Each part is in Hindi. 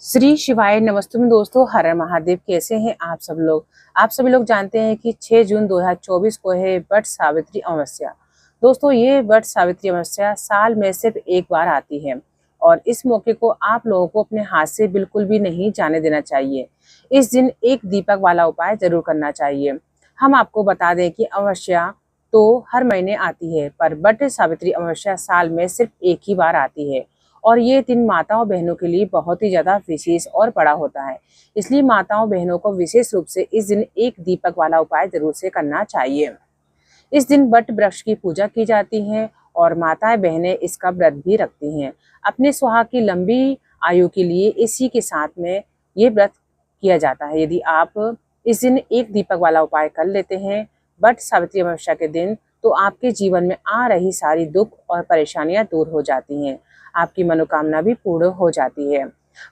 श्री शिवाय नमस्तुम दोस्तों। हर हर महादेव। कैसे हैं आप सब लोग। आप सभी लोग जानते हैं कि 6 जून 2024 को है वट सावित्री अमावस्या। दोस्तों ये वट सावित्री अमावस्या साल में सिर्फ एक बार आती है और इस मौके को आप लोगों को अपने हाथ से बिल्कुल भी नहीं जाने देना चाहिए। इस दिन एक दीपक वाला उपाय जरूर करना चाहिए। हम आपको बता दें कि अमावस्या तो हर महीने आती है, पर वट सावित्री अमावस्या साल में सिर्फ एक ही बार आती है और ये दिन माताओं बहनों के लिए बहुत ही ज्यादा विशेष और बड़ा होता है। इसलिए माताओं बहनों को विशेष रूप से इस दिन एक दीपक वाला उपाय जरूर से करना चाहिए। इस दिन वट वृक्ष की पूजा की जाती है और माताएं बहनें इसका व्रत भी रखती हैं। अपने सुहाग की लंबी आयु के लिए इसी के साथ में ये व्रत किया जाता है। यदि आप इस दिन एक दीपक वाला उपाय कर लेते हैं वट सावित्री अमावस्या के दिन, तो आपके जीवन में आ रही सारी दुख और परेशानियां दूर हो जाती हैं। आपकी मनोकामना भी पूर्ण हो जाती है।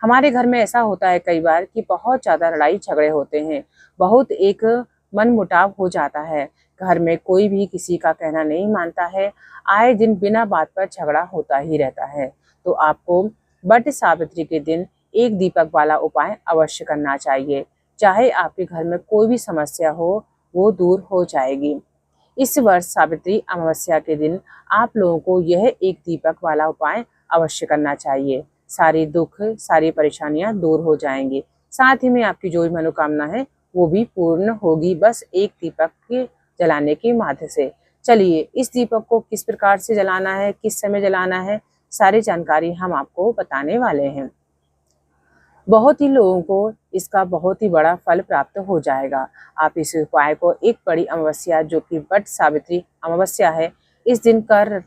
हमारे घर में ऐसा होता है कई बार कि बहुत ज्यादा लड़ाई झगड़े होते हैं, बहुत एक मन मुटाव हो जाता है। घर में कोई भी किसी का कहना नहीं मानता है, आए दिन बिना बात पर झगड़ा होता ही रहता है। तो आपको वट सावित्री के दिन एक दीपक वाला उपाय अवश्य करना चाहिए। चाहे आपके घर में कोई भी समस्या हो, वो दूर हो जाएगी। इस वर्ष सावित्री अमावस्या के दिन आप लोगों को यह एक दीपक वाला उपाय अवश्य करना चाहिए। सारी दुख सारी परेशानियां दूर हो जाएंगी, साथ ही में आपकी जो भी मनोकामना है वो भी पूर्ण होगी, बस एक दीपक के जलाने के माध्यम से। चलिए इस दीपक को किस प्रकार से जलाना है, किस समय जलाना है, सारी जानकारी हम आपको बताने वाले हैं। बहुत ही लोगों को इसका बहुत ही बड़ा फल प्राप्त हो जाएगा। आप इस उपाय को एक बड़ी अमावस्या जो कि वट सावित्री अमावस्या है इस दिन कर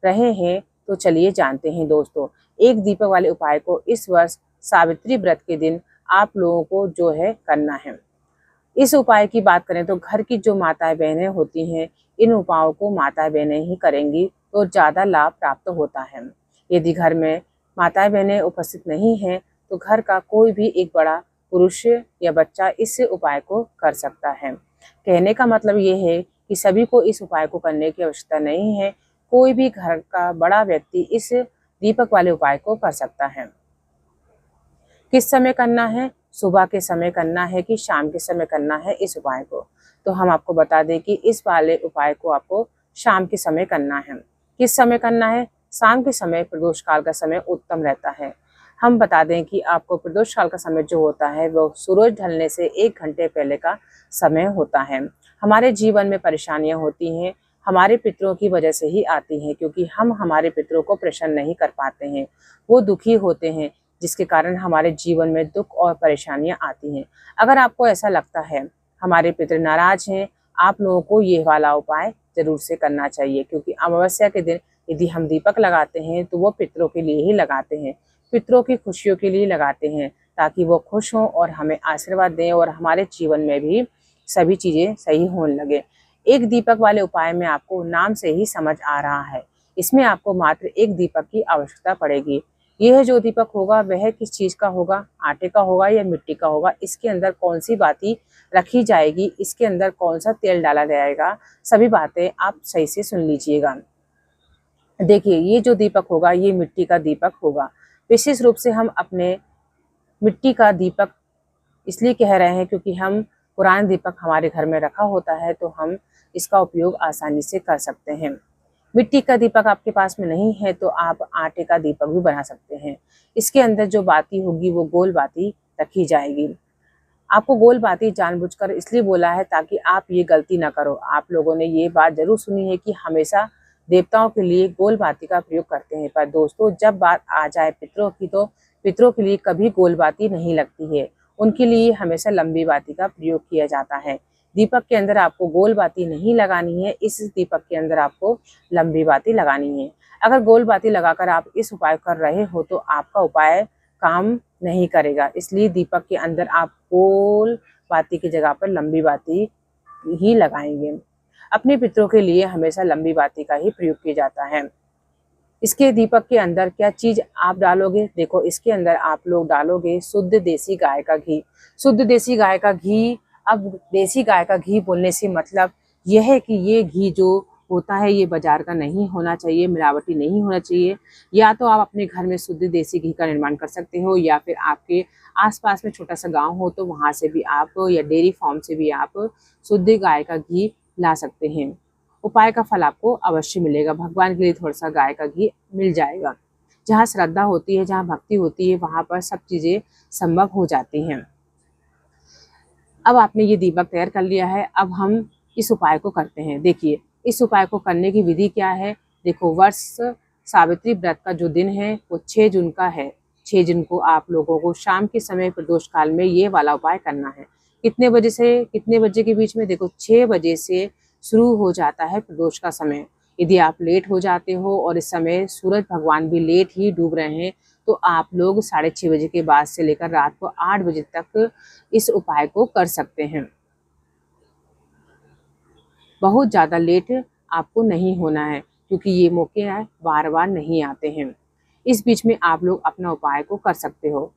रहे हैं, तो चलिए जानते हैं दोस्तों। एक दीपक वाले उपाय को इस वर्ष सावित्री व्रत के दिन आप लोगों को जो है करना है। इस उपाय की बात करें तो घर की जो माताएं बहनें होती हैं, इन उपायों को माताएं बहनें ही करेंगी तो ज़्यादा लाभ प्राप्त होता है। यदि घर में माताएं बहनें उपस्थित नहीं हैं तो घर का कोई भी एक बड़ा पुरुष या बच्चा इस उपाय को कर सकता है। कहने का मतलब ये है कि सभी को इस उपाय को करने की आवश्यकता नहीं है, कोई भी घर का बड़ा व्यक्ति इस दीपक वाले उपाय को कर सकता है। किस समय करना है, सुबह के समय करना है कि शाम के समय करना है इस उपाय को, तो हम आपको बता दें कि इस वाले उपाय को आपको शाम के समय करना है। किस समय करना है, शाम के समय प्रदोष काल का समय उत्तम रहता है। हम बता दें कि आपको प्रदोष काल का समय जो होता है वो सूरज ढलने से 1 घंटे पहले का समय होता है। हमारे जीवन में परेशानियां होती हैं, हमारे पितरों की वजह से ही आती हैं, क्योंकि हम हमारे पितरों को प्रसन्न नहीं कर पाते हैं, वो दुखी होते हैं, जिसके कारण हमारे जीवन में दुख और परेशानियां आती हैं। अगर आपको ऐसा लगता है हमारे पितर नाराज हैं, आप लोगों को ये वाला उपाय जरूर से करना चाहिए, क्योंकि अमावस्या के दिन यदि हम दीपक लगाते हैं तो वो पितरों के लिए ही लगाते हैं, पितरों की खुशियों के लिए लगाते हैं, ताकि वो खुश हों और हमें आशीर्वाद दें और हमारे जीवन में भी सभी चीज़ें सही होने लगे। एक दीपक वाले उपाय में आपको नाम से ही समझ आ रहा है, इसमें आपको मात्र एक दीपक की आवश्यकता पड़ेगी। यह जो दीपक होगा वह किस चीज़ का होगा, आटे का होगा या मिट्टी का होगा, इसके अंदर कौन सी बाती रखी जाएगी, इसके अंदर कौन सा तेल डाला जाएगा, सभी बातें आप सही से सुन लीजिएगा। देखिए ये जो दीपक होगा ये मिट्टी का दीपक होगा। विशेष रूप से हम अपने मिट्टी का दीपक इसलिए कह रहे हैं क्योंकि हम पुराना दीपक हमारे घर में रखा होता है, तो हम इसका उपयोग आसानी से कर सकते हैं। मिट्टी का दीपक आपके पास में नहीं है तो आप आटे का दीपक भी बना सकते हैं। इसके अंदर जो बाती होगी वो गोल बाती रखी जाएगी। आपको गोल बाती जानबूझकर इसलिए बोला है ताकि आप ये गलती ना करो। आप लोगों ने ये बात जरूर सुनी है कि हमेशा देवताओं के लिए गोल बाती का प्रयोग करते हैं, पर दोस्तों जब बात आ जाए पितरों की तो पितरों के लिए कभी गोल बाती नहीं लगती है, उनके लिए हमेशा लंबी बाती का प्रयोग किया जाता है। दीपक के अंदर आपको गोल बाती नहीं लगानी है, इस दीपक के अंदर आपको लंबी बाती लगानी है। अगर गोल बाती लगाकर आप इस उपाय कर रहे हो तो आपका उपाय काम नहीं करेगा, इसलिए दीपक के अंदर आप गोल बाती की जगह पर लंबी बाती ही लगाएंगे। अपने पितरों के लिए हमेशा लंबी बाती का ही प्रयोग किया जाता है। इसके दीपक के अंदर क्या चीज आप डालोगे, देखो इसके अंदर आप लोग डालोगे शुद्ध देसी गाय का घी। शुद्ध देसी गाय का घी, अब देसी गाय का घी बोलने से मतलब यह है कि ये घी जो होता है ये बाजार का नहीं होना चाहिए, मिलावटी नहीं होना चाहिए। या तो आप अपने घर में शुद्ध देसी घी का निर्माण कर सकते हो, या फिर आपके आसपास में छोटा सा गांव हो तो वहां से भी आप, या डेयरी फार्म से भी आप शुद्ध गाय का घी ला सकते हैं। उपाय का फल आपको अवश्य मिलेगा। भगवान के लिए थोड़ा सा गाय का घी मिल जाएगा। जहाँ श्रद्धा होती है, जहाँ भक्ति होती है, वहां पर सब चीजें संभव हो जाती हैं। अब आपने ये दीपक तैयार कर लिया है। अब हम इस उपाय को करते हैं। देखिए, इस उपाय को करने की विधि क्या है। देखो, वर्ष सावित्री व्रत का जो दिन है वो 6 जून का है। 6 जून को आप लोगों को शाम के समय प्रदोष काल में ये वाला उपाय करना है। कितने बजे से कितने बजे के बीच में? देखो, 6 बजे से शुरू हो जाता है प्रदोष का समय। यदि आप लेट हो जाते हो और इस समय सूरज भगवान भी लेट ही डूब रहे हैं, तो आप लोग 6:30 बजे के बाद से लेकर रात को 8 बजे तक इस उपाय को कर सकते हैं। बहुत ज़्यादा लेट आपको नहीं होना है, क्योंकि ये मौके बार बार नहीं आते हैं। इस बीच में आप लोग अपना उपाय को कर सकते हो।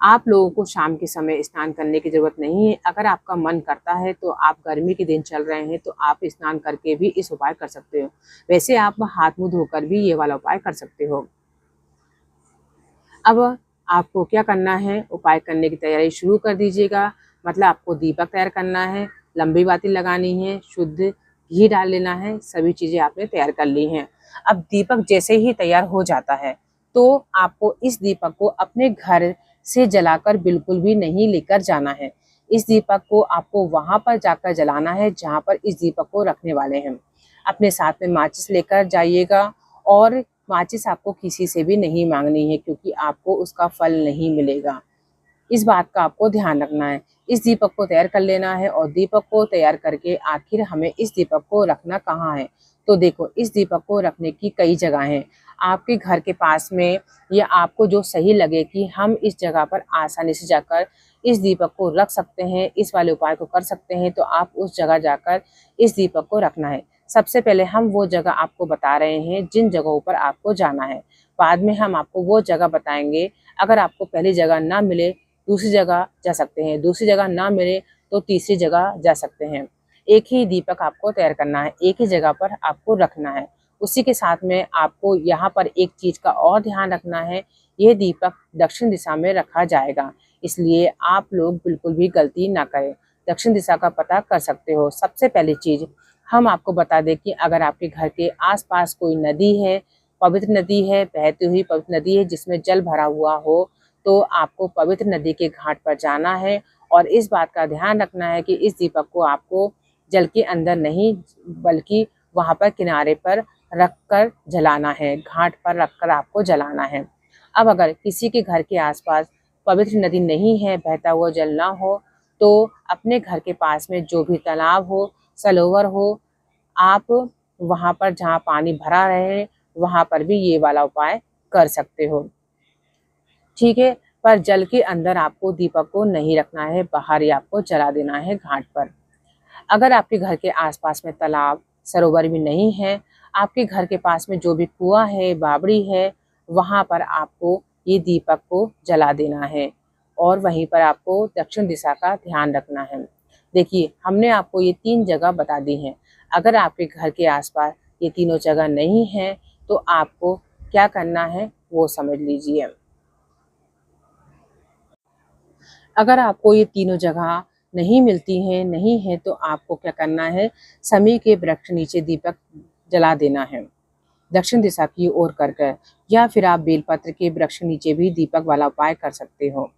आप लोगों को शाम के समय स्नान करने की जरूरत नहीं है। अगर आपका मन करता है तो आप, गर्मी के दिन चल रहे हैं तो आप स्नान करके भी इस उपाय कर सकते हो। वैसे आप हाथ मुंह धोकर भी ये वाला उपाय कर सकते हो। अब आपको क्या करना है, उपाय करने की तैयारी शुरू कर दीजिएगा। मतलब आपको दीपक तैयार करना है, लंबी बाती लगानी है, शुद्ध घी डाल लेना है। सभी चीजें आपने तैयार कर ली हैं। अब दीपक जैसे ही तैयार हो जाता है तो आपको इस दीपक को अपने घर से जलाकर बिल्कुल भी नहीं लेकर जाना है। इस दीपक को आपको वहां पर जाकर जलाना है जहां पर इस दीपक को रखने वाले हैं। अपने साथ में माचिस लेकर जाइएगा, और माचिस आपको किसी से भी नहीं मांगनी है, क्योंकि आपको उसका फल नहीं मिलेगा। इस बात का आपको ध्यान रखना है। इस दीपक को तैयार कर लेना है, और दीपक को तैयार करके आखिर हमें इस दीपक को रखना कहाँ है। तो देखो, इस दीपक को रखने की कई जगह हैं। आपके घर के पास में, या आपको जो सही लगे कि हम इस जगह पर आसानी से जाकर इस दीपक को रख सकते हैं, इस वाले उपाय को कर सकते हैं, तो आप उस जगह जाकर इस दीपक को रखना है। सबसे पहले हम वो जगह आपको बता रहे हैं जिन जगहों पर आपको जाना है। बाद में हम आपको वो जगह बताएंगे। अगर आपको पहली जगह ना मिले, दूसरी जगह जा सकते हैं। दूसरी जगह ना मिले तो तीसरी जगह जा सकते हैं। एक ही दीपक आपको तैयार करना है, एक ही जगह पर आपको रखना है। उसी के साथ में आपको यहाँ पर एक चीज का और ध्यान रखना है। ये दीपक दक्षिण दिशा में रखा जाएगा, इसलिए आप लोग बिल्कुल भी गलती ना करें। दक्षिण दिशा का पता कर सकते हो। सबसे पहली चीज हम आपको बता दें कि अगर आपके घर के आसपास कोई नदी है, पवित्र नदी है, बहती हुई पवित्र नदी है जिसमें जल भरा हुआ हो, तो आपको पवित्र नदी के घाट पर जाना है, और इस बात का ध्यान रखना है कि इस दीपक को आपको जल के अंदर नहीं, बल्कि वहां पर किनारे पर रखकर जलाना है। घाट पर रखकर आपको जलाना है। अब अगर किसी के घर के आसपास पवित्र नदी नहीं है, बहता हुआ जल ना हो, तो अपने घर के पास में जो भी तालाब हो, सरोवर हो, आप वहां पर जहाँ पानी भरा रहे वहां पर भी ये वाला उपाय कर सकते हो। ठीक है, पर जल के अंदर आपको दीपक को नहीं रखना है, बाहर ही आपको जला देना है घाट पर। अगर आपके घर के आसपास में तालाब, सरोवर भी नहीं है, आपके घर के पास में जो भी कुआं है, बावड़ी है, वहां पर आपको ये दीपक को जला देना है, और वहीं पर आपको दक्षिण दिशा का ध्यान रखना है। देखिए, हमने आपको ये 3 जगह बता दी हैं। अगर आपके घर के आसपास ये तीनों जगह नहीं है तो आपको क्या करना है वो समझ लीजिए। अगर आपको ये तीनों जगह नहीं मिलती हैं, नहीं है, तो आपको क्या करना है, समी के वृक्ष नीचे दीपक जला देना है, दक्षिण दिशा की ओर कर। या फिर आप बेलपत्र के वृक्ष नीचे भी दीपक वाला उपाय कर सकते हो,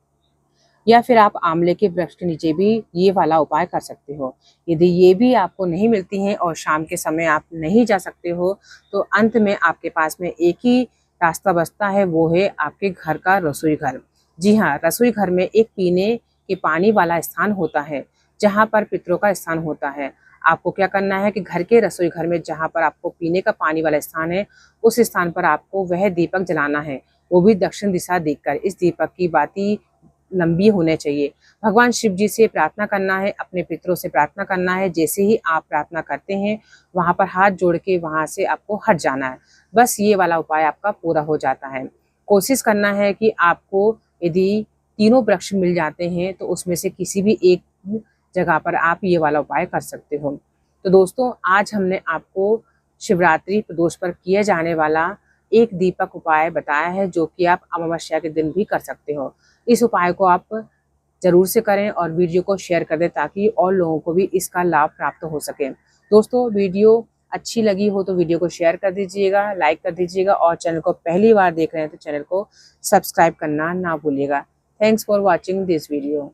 या फिर आप आंवले के वृक्ष के नीचे भी ये वाला उपाय कर सकते हो। यदि ये भी आपको नहीं मिलती हैं और शाम के समय आप नहीं जा सकते हो, तो अंत में आपके पास में एक ही रास्ता बचता है, वो है आपके घर का रसोई घर। जी हाँ, रसोई घर में एक पीने के पानी वाला स्थान होता है, जहाँ पर पितरों का स्थान होता है। आपको क्या करना है कि घर के रसोई घर में जहाँ पर आपको पीने का पानी वाला स्थान है, उस स्थान पर आपको वह दीपक जलाना है, वो भी दक्षिण दिशा देखकर। इस दीपक की बाती लंबी होने चाहिए। भगवान शिव जी से प्रार्थना करना है, अपने पितरों से प्रार्थना करना है। जैसे ही आप प्रार्थना करते हैं, वहां पर हाथ जोड़ के वहां से आपको हट जाना है। बस ये वाला उपाय आपका पूरा हो जाता है। कोशिश करना है कि आपको यदि तीनों वृक्ष मिल जाते हैं तो उसमें से किसी भी एक जगह पर आप ये वाला उपाय कर सकते हो। तो दोस्तों, आज हमने आपको शिवरात्रि प्रदोष पर किया जाने वाला एक दीपक उपाय बताया है, जो कि आप अमावस्या के दिन भी कर सकते हो। इस उपाय को आप जरूर से करें और वीडियो को शेयर कर दें ताकि और लोगों को भी इसका लाभ प्राप्त हो सके। दोस्तों, वीडियो अच्छी लगी हो तो वीडियो को शेयर कर दीजिएगा, लाइक कर दीजिएगा और चैनल को पहली बार देख रहे हैं तो चैनल को सब्सक्राइब करना ना भूलिएगा। Thanks for watching this video.